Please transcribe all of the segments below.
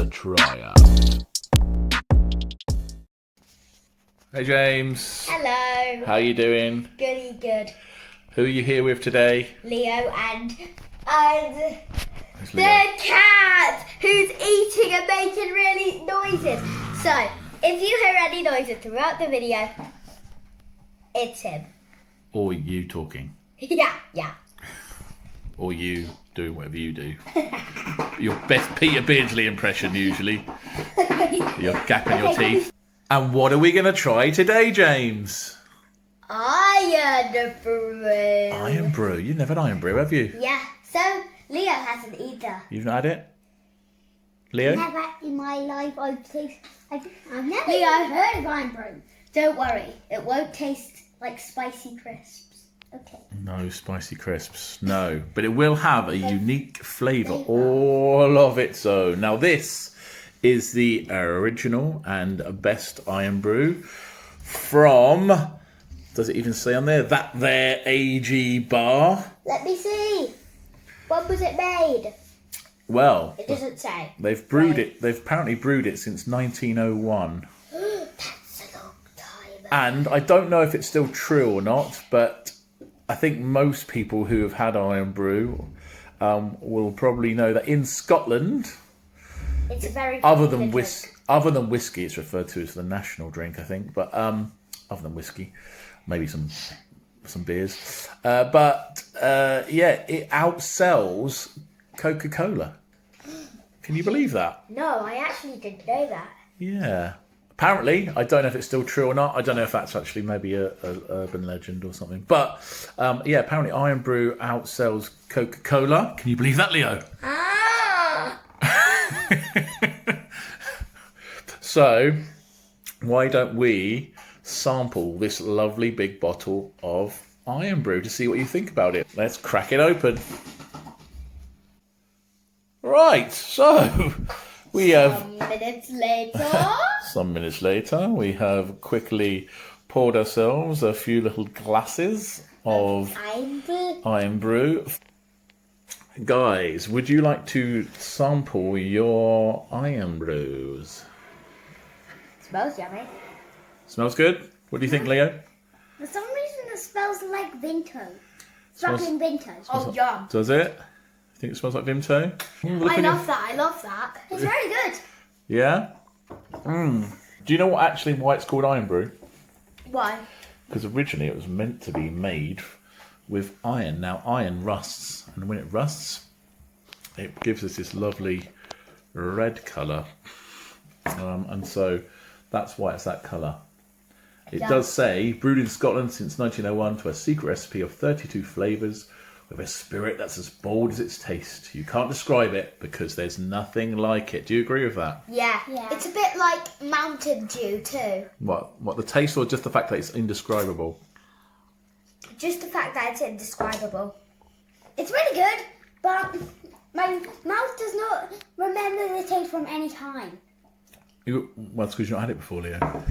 the tryout. Hey James. Hello. How you doing? Goody good. Who are you here with today? Leo and It's the Leo. cat who's eating and making really noises. So, if you hear any noises throughout the video, it's him. Or you talking. Yeah. Or you doing whatever you do. Your best Peter Beardsley impression usually. You're gapping your teeth. And what are we going to try today, James? Irn Bru. Irn Bru. You've never had Irn Bru, have you? Yeah. So Leo hasn't either. You've not had it? Leo? Never in my life I've never Leo heard of Irn Bru. Don't worry, it won't taste like spicy crisps. Okay. No spicy crisps, no. But it will have a unique flavour, all of its own. Now this is the original and best Irn Bru from, does it even say on there? That there AG Barr. Let me see. When was it made? Well, It doesn't say. they've brewed it, they've apparently brewed it since 1901. That's a long time. And I don't know if it's still true or not, but I think most people who have had Irn Bru will probably know that in Scotland, It's a very other popular than drink. whiskey, it's referred to as the national drink, I think. But other than whiskey, maybe some beers. Yeah, it outsells Coca-Cola. Can you believe that? No, I actually didn't know that. Yeah. Apparently, I don't know if it's still true or not. I don't know if that's actually maybe a urban legend or something. But yeah, apparently Irn Bru outsells Coca-Cola. Can you believe that, Leo? Ah! So, why don't we sample this lovely big bottle of Irn Bru to see what you think about it? Let's crack it open. Right, so we have... Some Some minutes minutes later. later, we have quickly poured ourselves a few little glasses of Irn Bru. Guys, would you like to sample your Irn Brus? Smells yummy. Smells good? What do you think, Leo? For some reason it smells like Vimto. Smells- Sparkling Vimto. Oh, yum. Does it? Think it smells like Vimto? I love that. It's very good. Yeah? Do you know why it's called Irn Bru? Why? Because originally it was meant to be made with iron. Now iron rusts, and when it rusts, it gives us this lovely red colour. And so that's why it's that colour. It does say, brewed in Scotland since 1901 to a secret recipe of 32 flavours with a spirit that's as bold as its taste. You can't describe it because there's nothing like it. Do you agree with that? Yeah. It's a bit like Mountain Dew too. What, the taste or just the fact that it's indescribable? Just the fact that it's indescribable. It's really good, but my mouth does not remember the taste from any time. Well, it's because you've not had it before, Leo.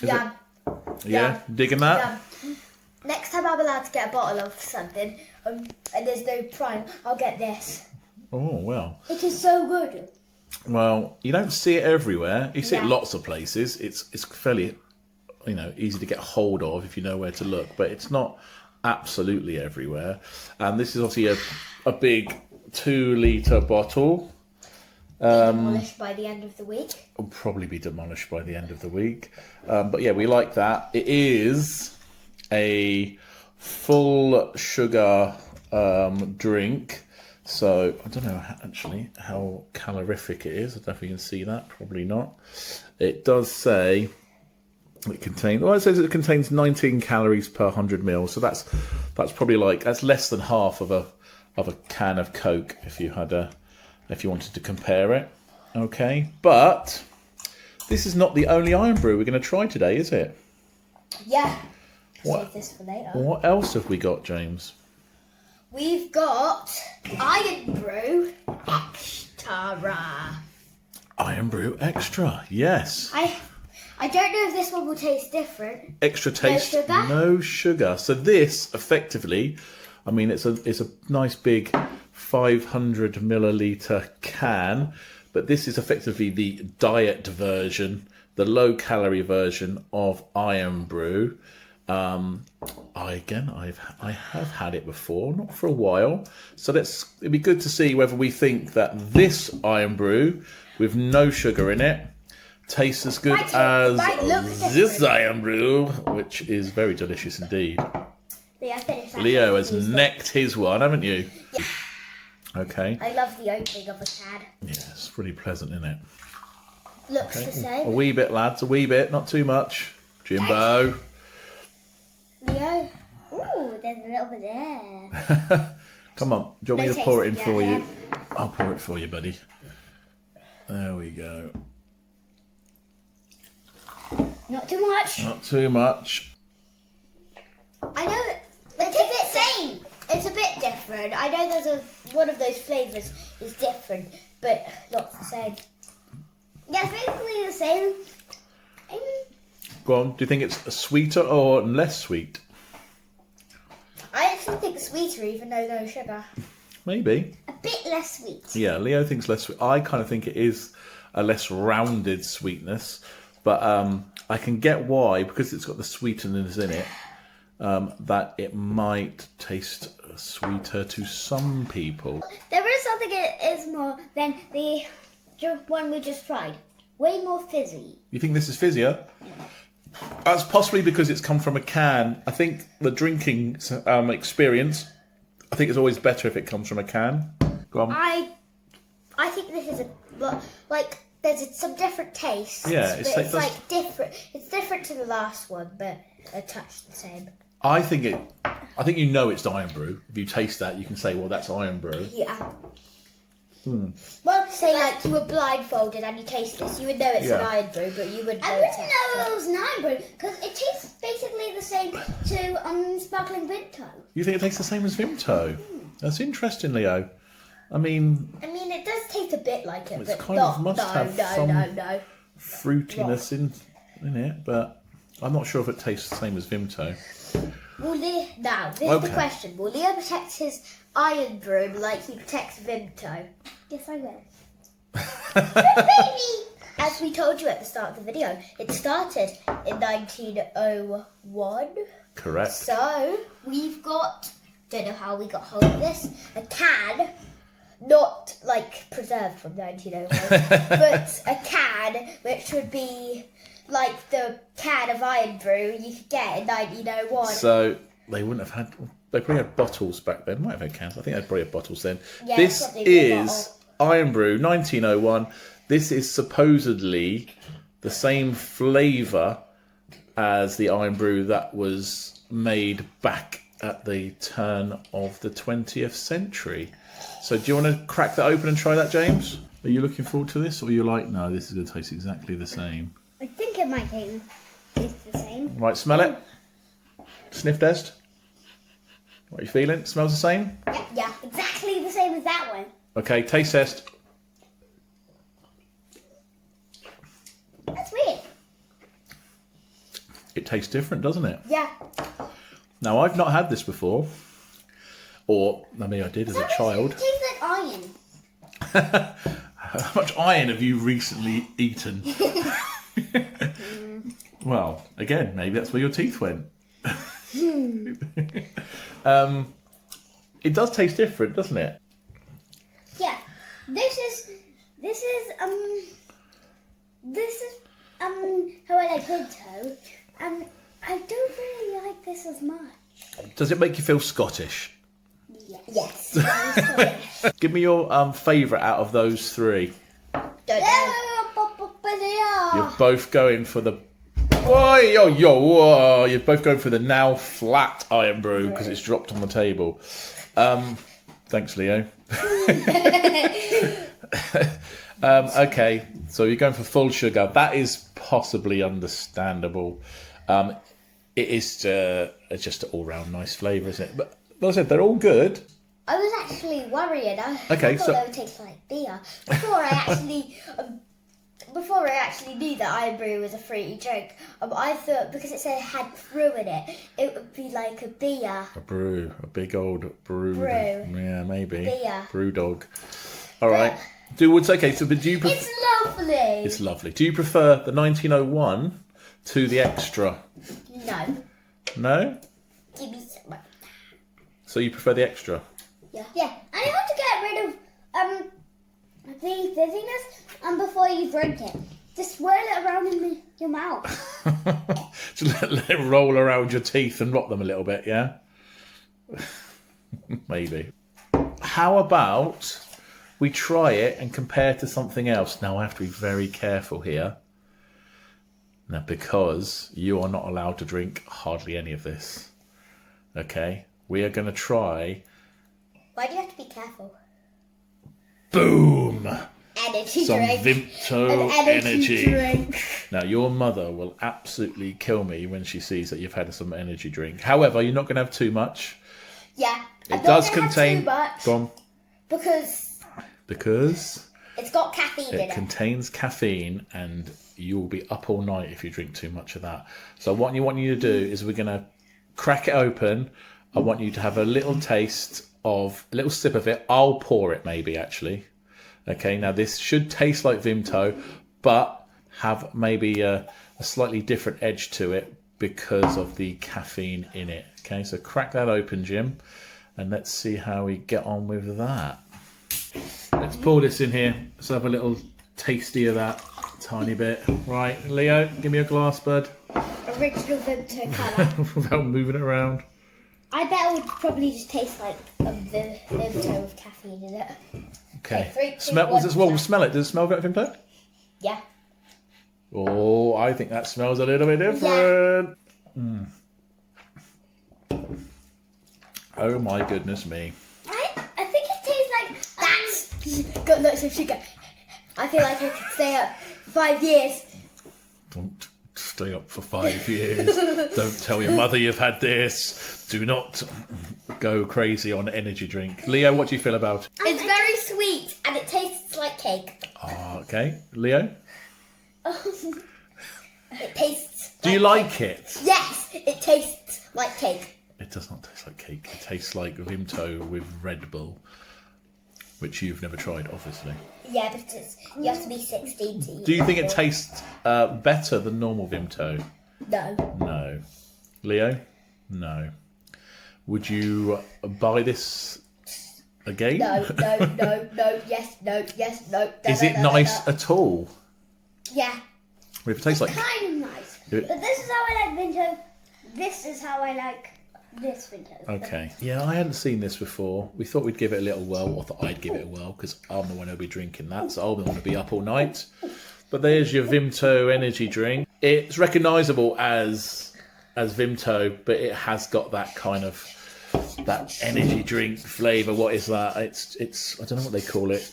Is Yum. it? Yeah? Digging that? Yum. Next time I'm allowed to get a bottle of something and there's no prime, I'll get this. Oh, well. It is so good. Well, you don't see it everywhere. You see it Yeah. lots of places. It's fairly, easy to get hold of if you know where to look. But it's not absolutely everywhere. And this is obviously a big 2-litre bottle. Demolished by the end of the week. Will probably be demolished by the end of the week. But yeah, we like that. It is a full sugar drink. So I don't know actually how calorific it is. I don't know if you can see that. Probably not. It does say it contains. Well, it says it contains 19 calories per 100 ml. So that's probably that's less than half of a can of Coke if you wanted to compare it. Okay, but this is not the only Irn Bru we're going to try today, is it? Yeah. What? Save this for later. What else have we got, James? We've got Irn Bru Extra. Irn Bru Extra, yes. I don't know if this one will taste different. Extra taste, No sugar? no sugar. So this, effectively, I mean, it's a nice big 500 milliliter can, but this is effectively the diet version, the low calorie version of Irn Bru. I have had it before, not for a while. So it'd be good to see whether we think that this Irn Bru with no sugar in it tastes as good as this Irn Bru, which is very delicious indeed. Leo has necked his one, haven't you? Yeah. Okay. I love the opening of a can. Yeah, it's pretty pleasant, isn't it? Looks the same. A wee bit, lads, a wee bit, not too much. Jimbo. Leo. Ooh, there's a little bit there. Come on, do you want me to pour it in for you? Yeah. I'll pour it for you, buddy. There we go. Not too much. Not too much. I know it's a bit same. It's a bit different. I know there's one of those flavours is different, but not the same. Yeah, it's basically the same. Go on, do you think it's sweeter or less sweet? I actually think sweeter, even though no sugar. Maybe. A bit less sweet. Yeah, Leo thinks less sweet. I kind of think it is a less rounded sweetness, but I can get why, because it's got the sweeteners in it, that it might taste sweeter to some people. There is something that is more than the one we just tried. Way more fizzy. You think this is fizzier? That's possibly because it's come from a can. I think the drinking experience, I think it's always better if it comes from a can. Go on. I think this is like there's some different tastes. Yeah, it's like different. It's different to the last one, but a touch the same. I think you know it's Irn Bru. If you taste that, you can say, well, that's Irn Bru. Yeah. Well, say like you were blindfolded and you taste this, you would know it's an Irn Bru, but you wouldn't know. I wouldn't know it was an Irn Bru because it tastes basically the same to sparkling Vimto. You think it tastes the same as Vimto? That's interesting, Leo. I mean, it does taste a bit like it, it's but kind of must have some no. fruitiness in it, but I'm not sure if it tastes the same as Vimto. Now, this is the question. Will Leo protect his Irn Bru like he protects Vimto? Yes, I will. As we told you at the start of the video, it started in 1901. Correct. So, we've got, don't know how we got hold of this, a can, not like preserved from 1901, but a can which would be like the can of Irn Bru you could get in 1901. So they wouldn't have had. They probably had bottles back then. Might have had cans. I think they probably had bottles then. Yeah, this is Irn Bru 1901. This is supposedly the same flavour as the Irn Bru that was made back at the turn of the 20th century. So do you want to crack that open and try that, James? Are you looking forward to this, or are you like, no, this is going to taste exactly the same? I think it might taste the same. Right, smell it. Sniff test. What are you feeling? Smells the same? Yeah, exactly the same as that one. Okay, taste test. That's weird. It tastes different, doesn't it? Yeah. Now, I've not had this before. Or, I mean, I did as a child. It tastes like iron. How much iron have you recently eaten? Well, again, maybe that's where your teeth went. It does taste different, doesn't it? Yeah. This is how I like Vimto. I don't really like this as much. Does it make you feel Scottish? Yes. Give me your favourite out of those three. Don't know. You're both going for the... Whoa. You're both going for the now flat Irn Bru because it's dropped on the table. Thanks, Leo. Okay, so you're going for full sugar. That is possibly understandable. It is just an all-round nice flavour, isn't it? But like I said, they're all good. I was actually worried. I thought they would taste like beer before I actually before I actually knew that Irn Bru was a fruity drink, I thought because it said it had brew in it, it would be like a beer. A brew, a big old brew. Brew. Yeah, maybe. Beer. Brew dog. All right. It's okay. So, but do you? It's lovely. It's lovely. Do you prefer the 1901 to the extra? No. No. Give me some. So you prefer the extra? Yeah. Yeah. And you have to get rid of the fizziness before you drink it. Just swirl it around in your mouth. Just let it roll around your teeth and rock them a little bit, yeah? Maybe. How about we try it and compare to something else? Now, I have to be very careful here. Now, because you are not allowed to drink hardly any of this. Okay? We are going to try... Why do you have to be careful? Boom! Energy Some drink. Vimto An energy. drink. Now, your mother will absolutely kill me when she sees that you've had some energy drink. However, you're not going to have too much. Yeah. It does contain... Too much Go on. Because it's got caffeine in it it. contains caffeine, and you will be up all night if you drink too much of that. So what I want you to do is we're going to crack it open. I want you to have a little taste of, a little sip of it. I'll pour it maybe, actually. Okay, now this should taste like Vimto, but have maybe a slightly different edge to it because of the caffeine in it. Okay, so crack that open, Jim, and let's see how we get on with that. Let's pour this in here. Let's have a little tasty of that, tiny bit. Right, Leo, give me a glass, bud. Original Vimto colour. Without moving it around. I bet it would probably just taste like the Vimto with caffeine in it. Okay. 3, 2, Smell. 1, Well, smell it. Does it smell like Vimto? Yeah. Oh, I think that smells a little bit different. Yeah. Oh my goodness me. I think it tastes like that's got lots of sugar. I feel like I could stay up 5 years. Don't stay up for 5 years. Don't tell your mother you've had this. Do not go crazy on energy drink. Leo, what do you feel about it? It's very sweet and it tastes like cake. Oh, okay. Leo? It tastes Do you like it? Yes, it tastes like cake. It does not taste like cake. It tastes like Vimto with Red Bull, which you've never tried, obviously. Yeah, but you have to be 16 to eat. Do you think it tastes better than normal Vimto? No. No. Leo? No. Would you buy this again? No, yes, no. Is it nice at all? Yeah. If it tastes like... Kind of nice. It- But this is how I like Vimto. This is how I like this Vimto. Okay. Yeah, I hadn't seen this before. We thought we'd give it a little whirl. I thought I'd give it a whirl because I'm the one who'll be drinking that, so I'm the one who'll be up all night. But there's your Vimto energy drink. It's recognisable as Vimto, but it has got that kind of that energy drink flavour. What is that? It's I don't know what they call it.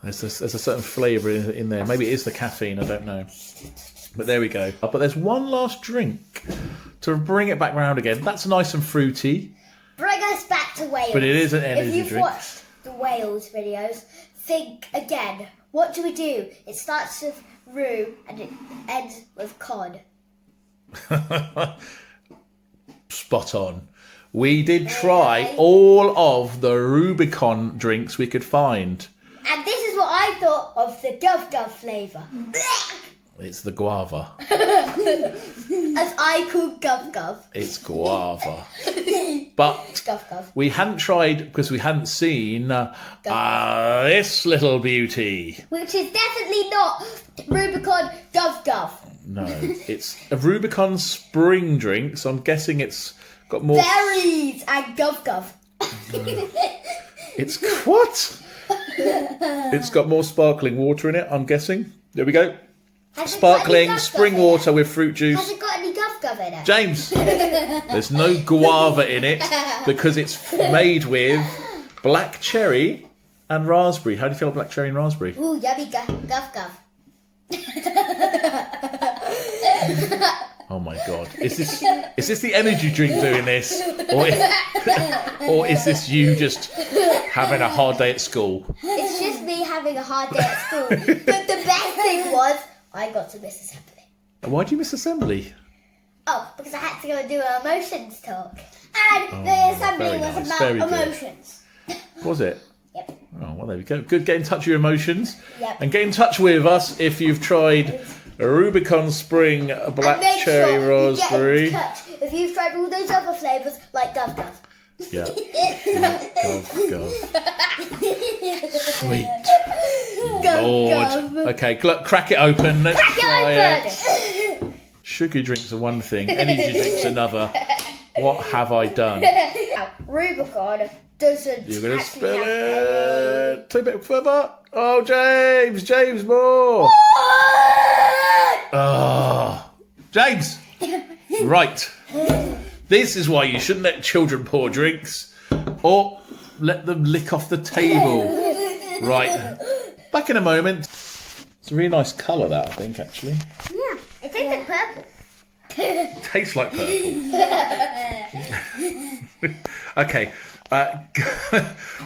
There's a certain flavour in there. Maybe it is the caffeine. I don't know. But there we go. But there's one last drink to bring it back round again. That's nice and fruity. Bring us back to Wales. But it is an energy If you've drink. watched the Wales videos, think again. What do we do? It starts with roux and it ends with cod. Spot on. We did try all of the Rubicon drinks we could find. And this is what I thought of the Gov flavour. It's the guava. As I call Gov. It's guava. But Gov. we hadn't tried because we hadn't seen this little beauty. Which is definitely not Rubicon Gov. No, it's a Rubicon spring drink, so I'm guessing it's got more... Berries and Gov. It's what? It's got more sparkling water in it, I'm guessing. There we go. Sparkling spring water with fruit juice. Has it got any Gov in it? James, there's no guava in it because it's made with black cherry and raspberry. How do you feel about black cherry and raspberry? Ooh, yummy Gov. Oh my God. Is this the energy drink doing this? Or is this you just having a hard day at school? It's just me having a hard day at school. But the best thing was, I got to miss assembly. Why did you miss assembly? Oh, because I had to go and do an emotions talk. And the assembly was nice, about very good. emotions. Was it? Yep. Oh, well, there we go. Good, get in touch with your emotions. Yep. And get in touch with us if you've tried a Rubicon Spring Black Cherry Raspberry. Get in touch if you've tried all those other flavours like Gov Gov. Yeah. Gov. Sweet. Lord. Okay, crack it open. Let's try it. Sugar drinks are one thing, energy drinks another. What have I done? Rubicon doesn't. You're going to actually spill have it. Take a bit further. Oh, James more. Oh, James. Right. This is why you shouldn't let children pour drinks or let them lick off the table. Right. Back in a moment. It's a really nice colour, that, I think, actually. Yeah, it tastes like purple. Tastes like purple. Okay.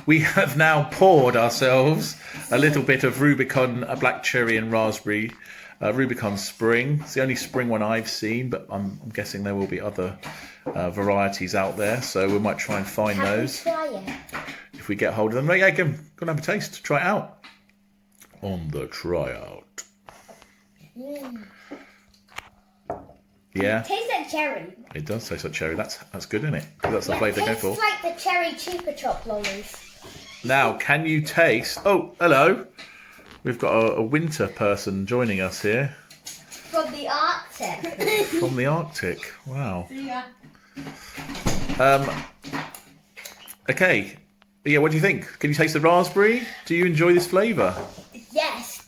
We have now poured ourselves a little bit of Rubicon Black Cherry and Raspberry. Rubicon Spring. It's the only spring one I've seen, but I'm guessing there will be other varieties out there, so we might try and find those if we get hold of them. Yeah, go and have a taste. Try it out. On the tryout. Yeah. It tastes like cherry. It does taste like cherry. That's good, isn't it? That's the flavour they go for. It tastes like the cherry Chupa Chop lollies. Now, can you taste... Oh, hello. We've got a winter person joining us here. From the Arctic. From the Arctic. Wow. Yeah. Okay. Yeah, what do you think? Can you taste the raspberry? Do you enjoy this flavour? Yes.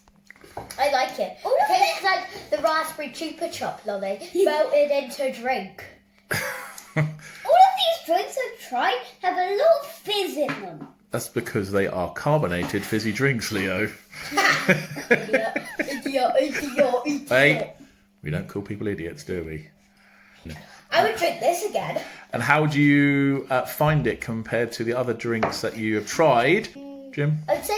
I like it. It tastes like the raspberry Chupa Chop lolly melted into a drink. All of these drinks I've tried have a lot of fizz in them. That's because they are carbonated fizzy drinks, Leo. Hey, we don't call people idiots, do we? No. I would drink this again. And how do you find it compared to the other drinks that you have tried, Jim? I'd say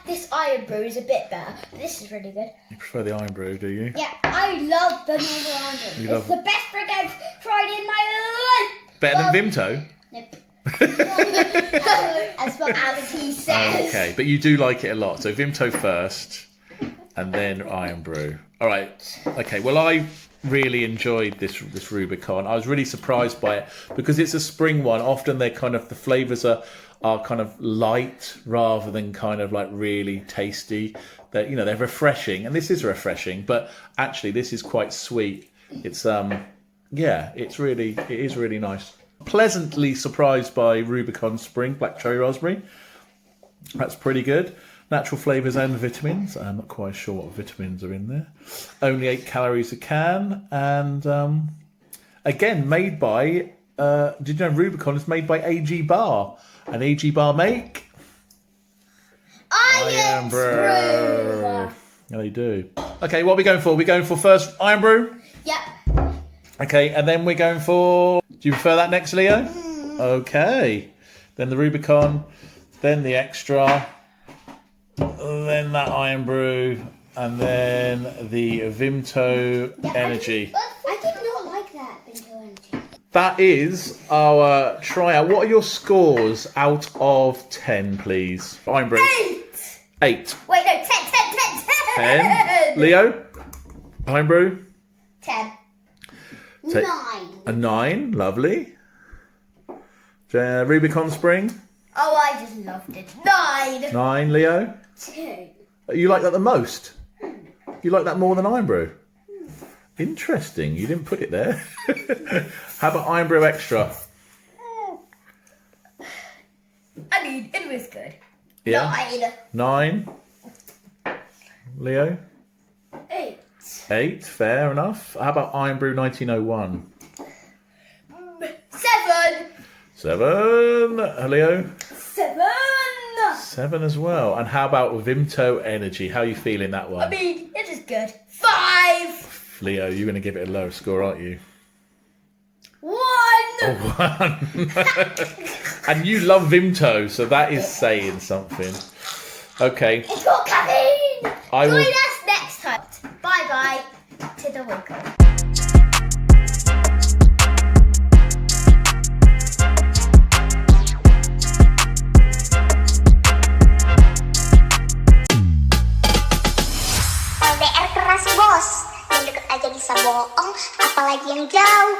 this Irn Bru is a bit better, but this is really good. You prefer the Irn Bru, do you? Yeah, I love the normal Irn Bru. It's the best drink I've tried in my life. Better than Vimto? Nope. As what Amity says. Okay, but you do like it a lot. So Vimto first, and then Irn Bru. All right. Okay. Well, I really enjoyed this Rubicon. I was really surprised by it because it's a spring one. Often they're kind of the flavors are kind of light rather than kind of like really tasty. They're they're refreshing, and this is refreshing. But actually, this is quite sweet. It's yeah, it is really nice. Pleasantly surprised by Rubicon Spring Black Cherry Raspberry. That's pretty good. Natural flavours and vitamins. I'm not quite sure what vitamins are in there. Only 8 calories a can. And again, made by... did you know Rubicon is made by AG Barr? And AG Barr make... Ironbrew. Yeah, they do. Okay, what are we going for? We're going for first Ironbrew? Yep. Okay, and then we're going for... Do you prefer that next, Leo? Okay. Then the Rubicon, then the Extra, then that Irn Bru, and then the Vimto Energy. I did not like that Vimto Energy. That is our tryout. What are your scores out of 10, please? Irn Bru. 8. Wait, no, 10. 10. Leo? Irn Bru? 10. 9. 9. A 9, lovely. Rubicon Spring? Oh, I just loved it. 9. 9, Leo? 2. You like that the most? You like that more than Irn Bru? Interesting, you didn't put it there. How about Irn Bru Extra? I mean, it was good. Yeah. 9. Leo? 8. 8, fair enough. How about Irn Bru 1901? 7. 7. Leo? 7. 7 as well. And how about Vimto Energy? How are you feeling that one? I mean, it is good. 5. Leo, you're going to give it a low score, aren't you? 1! Oh, 1. And you love Vimto, so that is saying something. Okay. It's got caffeine! I will... Join us next time. Bye-bye to the Rubicon. LDR keras bos, yang deket aja bisa bohong, apalagi yang jauh.